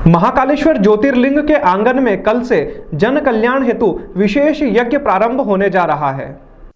महाकालेश्वर ज्योतिर्लिंग के आंगन में कल से जन कल्याण हेतु विशेष यज्ञ प्रारंभ होने जा रहा है।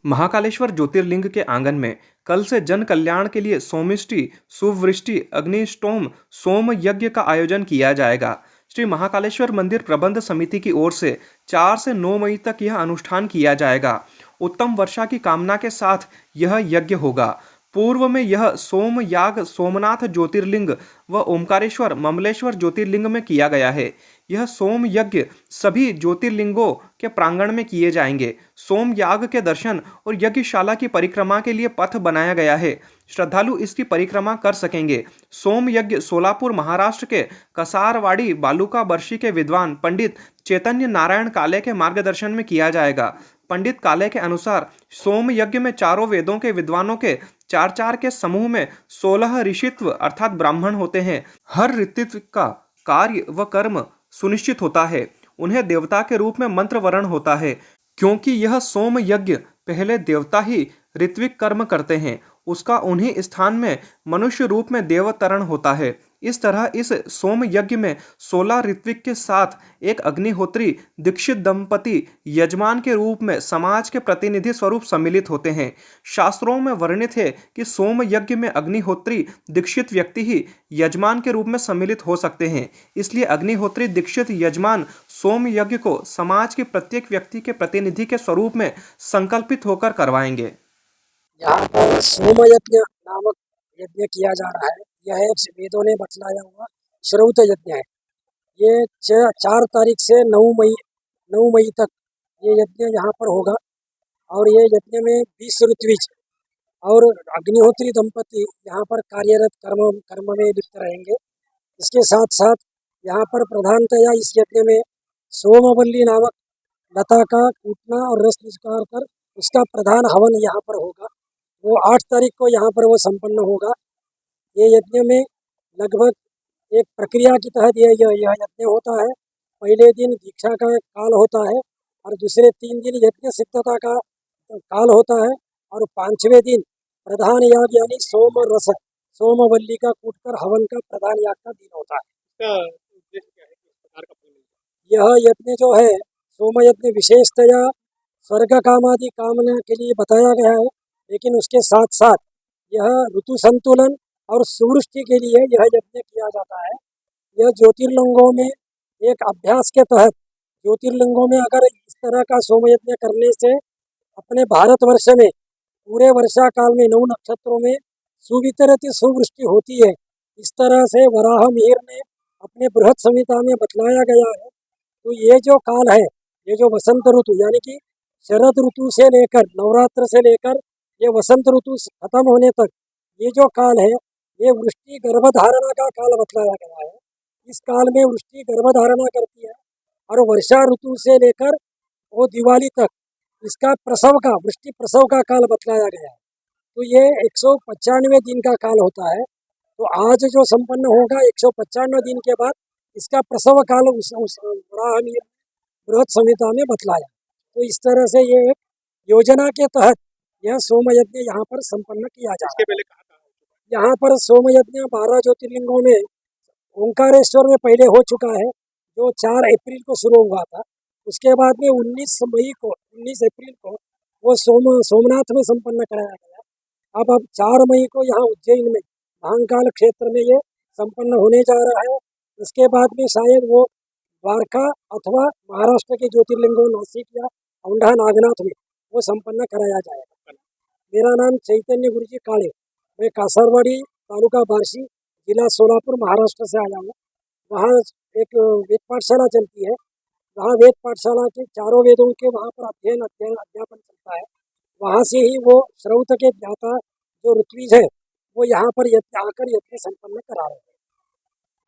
महाकालेश्वर ज्योतिर्लिंग के आंगन में कल से जन कल्याण के लिए सोमिष्टि, सुवृष्टि, अग्निष्टोम, सोम यज्ञ का आयोजन किया जाएगा। श्री महाकालेश्वर मंदिर प्रबंध समिति की ओर से 4 से 9 मई तक यह अनुष्ठान किया जाएगा। उत्तम वर्षा की कामना के साथ यह यज्ञ होगा। पूर्व में यह सोम याग सोमनाथ ज्योतिर्लिंग व ओमकारेश्वर ममलेश्वर ज्योतिर्लिंग में किया गया है। यह सोम यज्ञ सभी ज्योतिर्लिंगों के प्रांगण में किए जाएंगे। सोम याग के दर्शन और यज्ञशाला की परिक्रमा के लिए पथ बनाया गया है। श्रद्धालु इसकी परिक्रमा कर सकेंगे। सोम यज्ञ सोलापुर महाराष्ट्र के कसारवाड़ी बालुका बर्शी के विद्वान पंडित चैतन्य नारायण काले के मार्गदर्शन में किया जाएगा। पंडित काले के अनुसार सोम यज्ञ में चारों वेदों के विद्वानों के 4-4 के समूह में 16 ऋषित्व अर्थात ब्राह्मण होते हैं। हर ऋत्वित्व का कार्य व कर्म सुनिश्चित होता है। उन्हें देवता के रूप में मंत्र वरण होता है, क्योंकि यह सोम यज्ञ पहले देवता ही ऋत्विक कर्म करते हैं, उसका उन्हीं स्थान में मनुष्य रूप में देवतरण होता है। इस तरह इस सोम यज्ञ में 16 ऋत्विक के साथ एक अग्निहोत्री दीक्षित दंपति यजमान के रूप में समाज के प्रतिनिधि स्वरूप सम्मिलित होते हैं। शास्त्रों में वर्णित है कि सोम यज्ञ में अग्निहोत्री दीक्षित व्यक्ति ही यजमान के रूप में सम्मिलित हो सकते हैं। इसलिए अग्निहोत्री दीक्षित यजमान सोम यज्ञ को समाज के प्रत्येक व्यक्ति के प्रतिनिधि के स्वरूप में संकल्पित होकर करवाएंगे। यहाँ पर सोम यज्ञ नामक यज्ञ किया जा रहा है। यह एक वेदों ने बतलाया हुआ श्रौत यज्ञ है। ये 4 तारीख से 9 मई तक ये यज्ञ यहाँ पर होगा और ये यज्ञ में 20 ऋत्विज और अग्निहोत्री दंपति यहाँ पर कार्यरत कर्म में लिप्त रहेंगे। इसके साथ साथ यहाँ पर प्रधानतया इस यज्ञ में सोमवल्ली नामक लता का कूटना और रस निष्कार कर उसका प्रधान हवन यहाँ पर होगा। वो 8 तारीख को यहाँ पर वो संपन्न होगा। ये यज्ञ में लगभग एक प्रक्रिया की तहत यह यज्ञ होता है। पहले दिन दीक्षा का काल होता है और दूसरे 3 दिन यज्ञ सिद्धता का काल होता है और 5वें दिन प्रधान याग यानी सोम रस सोमवल्ली का कूटकर हवन का प्रधान याग का दिन होता है। यह यज्ञ जो है सोम यज्ञ विशेषतया स्वर्ग कामादि कामना के लिए बताया गया है, लेकिन उसके साथ साथ यह ऋतु संतुलन और सुवृष्टि के लिए यह यज्ञ किया जाता है। यह ज्योतिर्लिंगों में एक अभ्यास के तहत ज्योतिर्लिंगों में अगर इस तरह का सोम यज्ञ करने से अपने भारतवर्ष में पूरे वर्षा काल में 9 नक्षत्रों में सुवितरित सुवृष्टि होती है। इस तरह से वराह मिहिर ने अपने बृहद संहिता में बतलाया गया है। तो ये जो काल है, ये जो वसंत ऋतु यानी कि शरद ऋतु से लेकर नवरात्र से लेकर ये वसंत ऋतु खत्म होने तक ये जो काल है, ये वृष्टि गर्भधारणा का काल बतलाया गया है। इस काल में वृष्टि गर्भधारणा करती है और वर्षा ऋतु से लेकर वो दिवाली तक इसका प्रसव का वृष्टि प्रसव का काल बतलाया गया है। तो ये 195 दिन का काल होता है। तो आज जो संपन्न होगा 195 दिन के बाद इसका प्रसव काल उस बृहद संहिता में बतलाया। तो इस तरह से ये एक योजना के तहत यह सोम यज्ञ यहाँ पर संपन्न किया जाता है। यहाँ पर सोम यज्ञ 12 ज्योतिर्लिंगों में ओंकारेश्वर में पहले हो चुका है, जो 4 अप्रैल को शुरू हुआ था। उसके बाद में 19 अप्रैल को वो सोमनाथ में संपन्न कराया गया। अब 4 मई को यहाँ उज्जैन में महाकाल क्षेत्र में ये संपन्न होने जा रहा है। इसके बाद में शायद वो द्वारका अथवा महाराष्ट्र के ज्योतिर्लिंगों नासिक या औंढा नागनाथ में वो संपन्न कराया जाएगा। मेरा नाम चैतन्य गुरुजी काले, मैं कासरवाड़ी तालुका बार्शी जिला सोलापुर महाराष्ट्र से आया हूँ। वहाँ एक वेद पाठशाला चलती है। वहाँ वेद पाठशाला के चारों वेदों के वहाँ पर अध्यापन चलता है। वहाँ से ही वो श्रौत के ज्ञाता जो ऋत्विज है वो यहाँ पर आकर यज्ञ संपन्न करा रहे हैं।